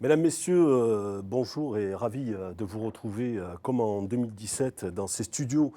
Mesdames, Messieurs, bonjour et ravi de vous retrouver comme en 2017 dans ces studios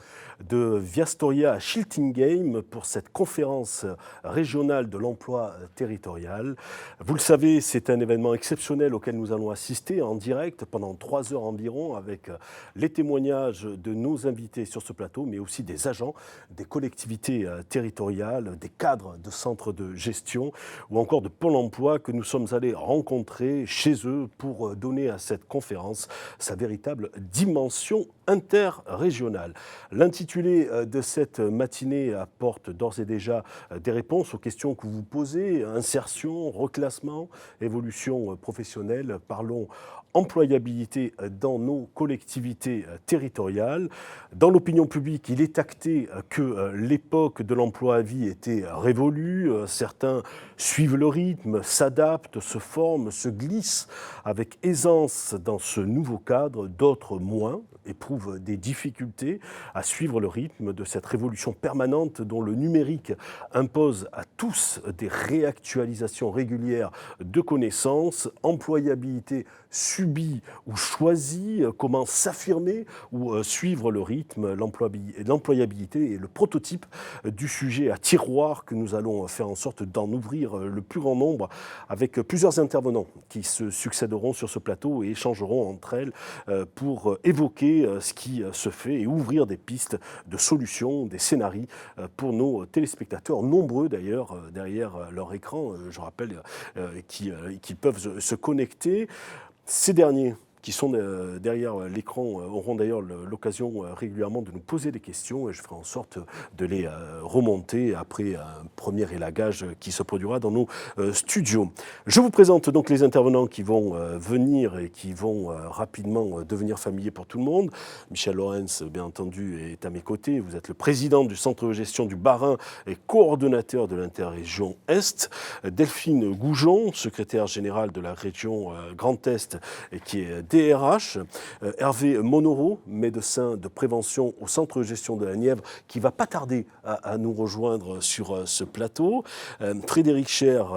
de Viastoria à Schiltigheim pour cette conférence régionale de l'emploi territorial. Vous le savez, c'est un événement exceptionnel auquel nous allons assister en direct pendant 3 heures environ avec les témoignages de nos invités sur ce plateau, mais aussi des agents, des collectivités territoriales, des cadres de centres de gestion ou encore de Pôle emploi que nous sommes allés rencontrer chez eux pour donner à cette conférence sa véritable dimension interrégionale. L'intitulé de cette matinée apporte d'ores et déjà des réponses aux questions que vous posez, insertion, reclassement, évolution professionnelle. Parlons employabilité dans nos collectivités territoriales. Dans l'opinion publique, il est acté que l'époque de l'emploi à vie était révolue. Certains suivent le rythme, s'adaptent, se forment, se glissent avec aisance dans ce nouveau cadre. D'autres moins éprouvent des difficultés à suivre le rythme de cette révolution permanente dont le numérique impose à tous des réactualisations régulières de connaissances, employabilité subie ou choisie, comment s'affirmer ou suivre le rythme, l'employabilité est le prototype du sujet à tiroir que nous allons faire en sorte d'en ouvrir le plus grand nombre avec plusieurs intervenants qui se succéderont sur ce plateau et échangeront entre elles pour évoquer ce qui se fait et ouvrir des pistes de solutions, des scénarios pour nos téléspectateurs, nombreux d'ailleurs derrière leur écran, je rappelle, qui peuvent se connecter. Ces derniers qui sont derrière l'écran auront d'ailleurs l'occasion régulièrement de nous poser des questions et je ferai en sorte de les remonter après un premier élagage qui se produira dans nos studios. Je vous présente donc les intervenants qui vont venir et qui vont rapidement devenir familiers pour tout le monde. Michel Lorenz, bien entendu, est à mes côtés. Vous êtes le président du centre de gestion du Bas-Rhin et coordonnateur de l'interrégion Est. Delphine Goujon, secrétaire générale de la région Grand Est et qui est DRH, Hervé Monoro, médecin de prévention au centre de gestion de la Nièvre, qui va pas tarder à nous rejoindre sur ce plateau, Frédéric Cher,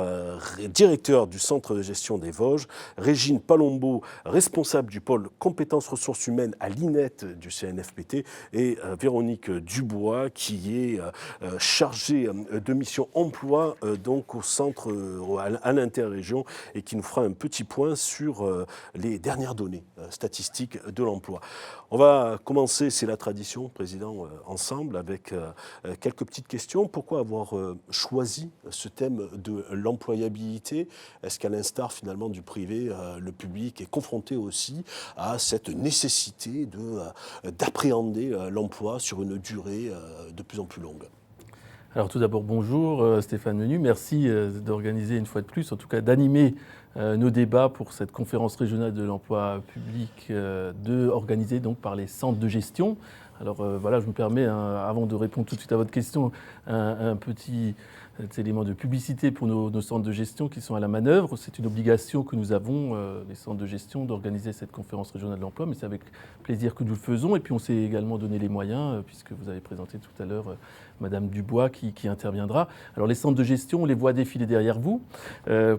directeur du centre de gestion des Vosges, Régine Palombo, responsable du pôle compétences ressources humaines à l'INET du CNFPT, et Véronique Dubois, qui est chargée de mission emploi donc au centre, à l'interrégion, et qui nous fera un petit point sur les dernières données statistiques de l'emploi. On va commencer, c'est la tradition, Président, ensemble, avec quelques petites questions. Pourquoi avoir choisi ce thème de l'employabilité? Est-ce qu'à l'instar finalement du privé, le public est confronté aussi à cette nécessité d'appréhender l'emploi sur une durée de plus en plus longue? Alors tout d'abord, bonjour Stéphane Menu, merci d'organiser une fois de plus, en tout cas d'animer nos débats pour cette conférence régionale de l'emploi public organisée donc par les centres de gestion. Alors voilà, je me permets, avant de répondre tout de suite à votre question, un petit élément de publicité pour nos centres de gestion qui sont à la manœuvre. C'est une obligation que nous avons, les centres de gestion, d'organiser cette conférence régionale de l'emploi, mais c'est avec plaisir que nous le faisons. Et puis on s'est également donné les moyens, puisque vous avez présenté tout à l'heure Madame Dubois qui interviendra. Alors les centres de gestion, on les voit défiler derrière vous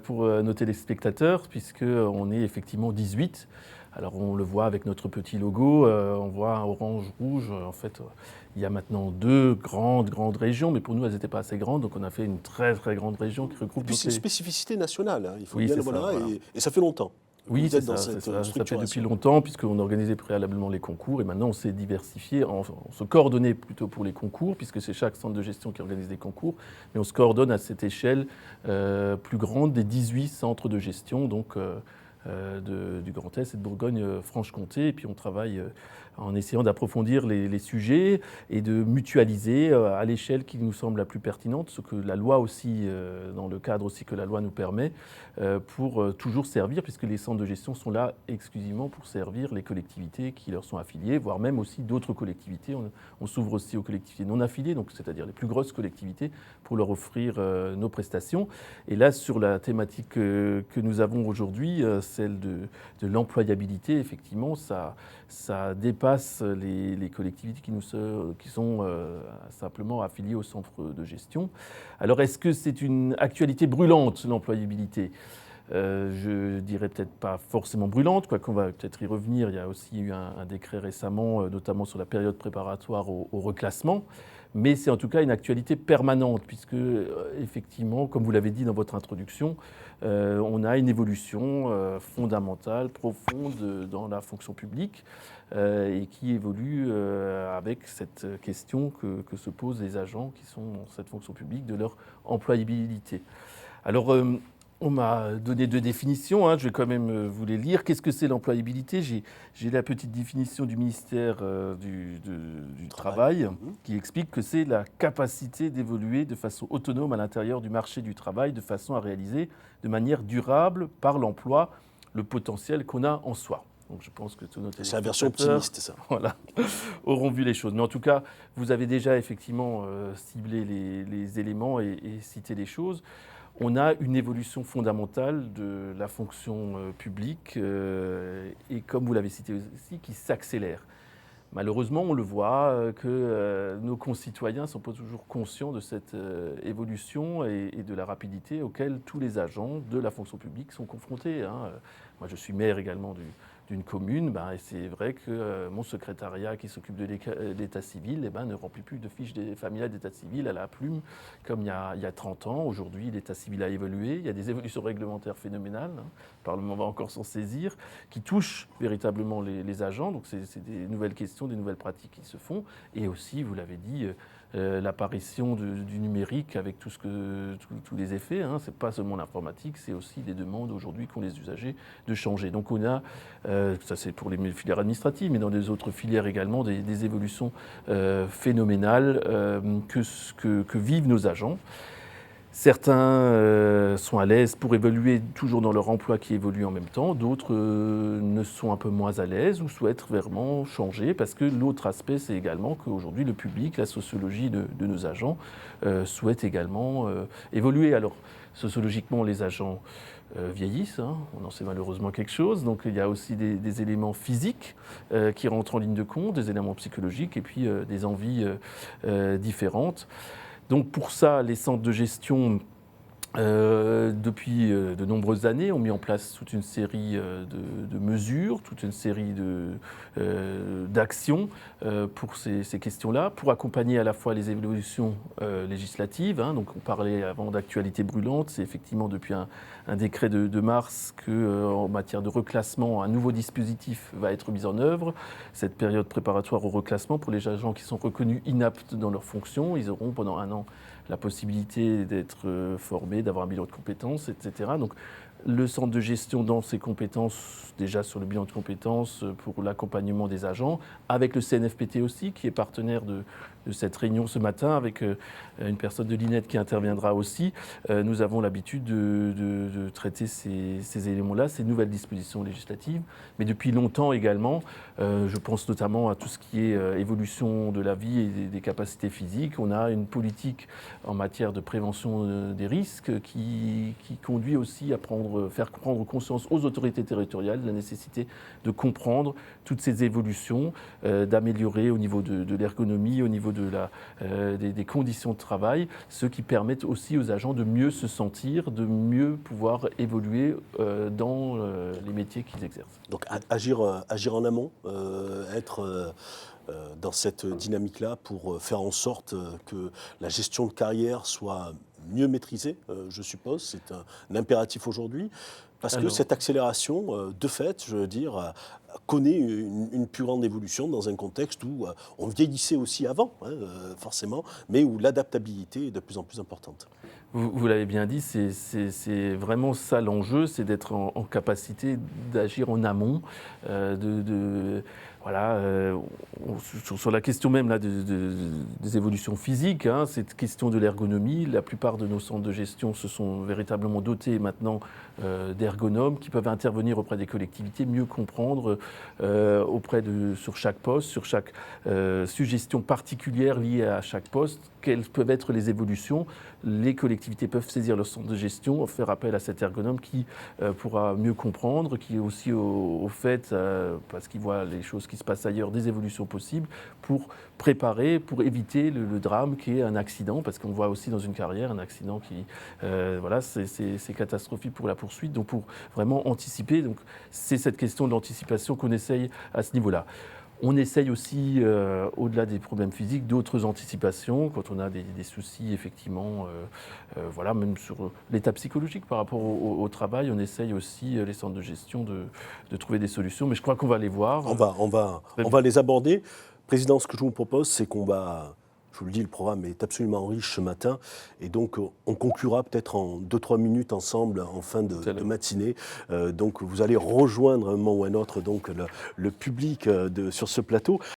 pour nos téléspectateurs, puisqu'on est effectivement 18. Alors on le voit avec notre petit logo, on voit un orange-rouge. En fait, il y a maintenant 2 grandes régions, mais pour nous, elles n'étaient pas assez grandes, donc on a fait une très grande région qui regroupe... Et puis c'est une spécificité nationale, hein, il faut oui, bien le voir. voilà. Et ça fait longtemps. Oui, vous êtes dans cette ça fait structuration. depuis longtemps, puisqu'on organisait préalablement les concours, et maintenant on s'est diversifié, on se coordonnait plutôt pour les concours, puisque c'est chaque centre de gestion qui organise des concours, mais on se coordonne à cette échelle plus grande des 18 centres de gestion, donc du Grand Est et de Bourgogne-Franche-Comté, et puis on travaille en essayant d'approfondir les sujets et de mutualiser à l'échelle qui nous semble la plus pertinente, ce que la loi aussi, dans le cadre aussi que la loi nous permet, pour toujours servir, puisque les centres de gestion sont là exclusivement pour servir les collectivités qui leur sont affiliées, voire même aussi d'autres collectivités. On s'ouvre aussi aux collectivités non affiliées, donc c'est-à-dire les plus grosses collectivités, pour leur offrir nos prestations. Et là, sur la thématique que nous avons aujourd'hui, celle de l'employabilité, effectivement, ça dépasse les collectivités qui sont simplement affiliées au centre de gestion. Alors, est-ce que c'est une actualité brûlante, l'employabilité ? je dirais peut-être pas forcément brûlante, quoiqu'on va peut-être y revenir. Il y a aussi eu un décret récemment, notamment sur la période préparatoire au reclassement. Mais c'est en tout cas une actualité permanente, puisque effectivement, comme vous l'avez dit dans votre introduction, on a une évolution fondamentale, profonde dans la fonction publique, et qui évolue avec cette question que se posent les agents qui sont dans cette fonction publique de leur employabilité. Alors, on m'a donné 2 définitions, hein, je vais quand même vous les lire. Qu'est-ce que c'est l'employabilité ? J'ai la petite définition du ministère du Travail qui explique que c'est la capacité d'évoluer de façon autonome à l'intérieur du marché du travail, de façon à réaliser de manière durable par l'emploi le potentiel qu'on a en soi. Donc je pense que tous nos c'est la version optimiste, ça. Voilà, auront vu les choses. Mais en tout cas, vous avez déjà effectivement ciblé les éléments et cité les choses. On a une évolution fondamentale de la fonction publique et, comme vous l'avez cité aussi, qui s'accélère. Malheureusement, on le voit que nos concitoyens ne sont pas toujours conscients de cette évolution et de la rapidité auquel tous les agents de la fonction publique sont confrontés. Moi, je suis maire également d'une commune, et c'est vrai que mon secrétariat qui s'occupe de l'état civil ne remplit plus de fiches familiales d'état civil à la plume comme il y a 30 ans. Aujourd'hui, l'état civil a évolué, il y a des évolutions réglementaires phénoménales, le Parlement va encore s'en saisir, qui touchent véritablement les agents. Donc c'est des nouvelles questions, des nouvelles pratiques qui se font. Et aussi, vous l'avez dit, l'apparition du numérique avec tous les effets. Ce n'est pas seulement l'informatique, c'est aussi des demandes aujourd'hui qu'ont les usagers de changer. Donc on a, ça c'est pour les filières administratives, mais dans les autres filières également, des évolutions phénoménales que vivent nos agents. Certains sont à l'aise pour évoluer toujours dans leur emploi qui évolue en même temps, d'autres ne sont un peu moins à l'aise ou souhaitent vraiment changer, parce que l'autre aspect, c'est également qu'aujourd'hui, le public, la sociologie de nos agents souhaite également évoluer. Alors, sociologiquement, les agents vieillissent, on en sait malheureusement quelque chose, donc il y a aussi des éléments physiques qui rentrent en ligne de compte, des éléments psychologiques et puis des envies différentes. Donc pour ça, les centres de gestion, depuis de nombreuses années, ont mis en place toute une série de mesures, toute une série d'actions pour ces questions-là, pour accompagner à la fois les évolutions législatives. Donc on parlait avant d'actualité brûlante, c'est effectivement depuis un décret de mars qu'en matière de reclassement, un nouveau dispositif va être mis en œuvre. Cette période préparatoire au reclassement, pour les agents qui sont reconnus inaptes dans leurs fonctions, ils auront pendant 1 an la possibilité d'être formés, d'avoir un bilan de compétences, etc. Donc le centre de gestion dans ses compétences, déjà sur le bilan de compétences pour l'accompagnement des agents, avec le CNFPT aussi, qui est partenaire de cette réunion ce matin, avec une personne de l'INED qui interviendra aussi. Nous avons l'habitude de traiter ces éléments-là, ces nouvelles dispositions législatives, mais depuis longtemps également, je pense notamment à tout ce qui est évolution de la vie et des capacités physiques. On a une politique en matière de prévention des risques qui conduit aussi à faire prendre conscience aux autorités territoriales de la nécessité de comprendre toutes ces évolutions, d'améliorer au niveau de l'ergonomie, au niveau des conditions de travail, ce qui permet aussi aux agents de mieux se sentir, de mieux pouvoir évoluer dans les métiers qu'ils exercent. Donc agir en amont, être dans cette dynamique-là pour faire en sorte que la gestion de carrière soit mieux maîtrisée, je suppose. C'est un impératif aujourd'hui. Parce que cette accélération, de fait, je veux dire, connaît une plus grande évolution dans un contexte où on vieillissait aussi avant, forcément, mais où l'adaptabilité est de plus en plus importante. Vous l'avez bien dit, c'est vraiment ça l'enjeu, c'est d'être en capacité d'agir en amont, sur la question même là, des évolutions physiques, cette question de l'ergonomie. La plupart de nos centres de gestion se sont véritablement dotés maintenant d'ergonomes qui peuvent intervenir auprès des collectivités, mieux comprendre sur chaque poste, sur chaque suggestion particulière liée à chaque poste, quelles peuvent être les évolutions. Les collectivités collectivités peuvent saisir leur centre de gestion, faire appel à cet ergonome qui pourra mieux comprendre, qui est aussi au fait, parce qu'il voit les choses qui se passent ailleurs, des évolutions possibles pour préparer, pour éviter le drame qui est un accident, parce qu'on voit aussi dans une carrière un accident qui, voilà, c'est catastrophique pour la poursuite, donc pour vraiment anticiper. Donc c'est cette question de l'anticipation qu'on essaye à ce niveau-là. On essaye aussi, au-delà des problèmes physiques, d'autres anticipations, quand on a des soucis, effectivement, voilà, même sur l'état psychologique par rapport au travail, on essaye aussi, les centres de gestion, de trouver des solutions, mais je crois qu'on va les voir. On va les aborder. Président, ce que je vous propose, c'est qu'on va... Je vous le dis, le programme est absolument riche ce matin. Et donc, on conclura peut-être en 2-3 minutes ensemble en fin de matinée. Donc, vous allez rejoindre un moment ou un autre donc, le public sur ce plateau.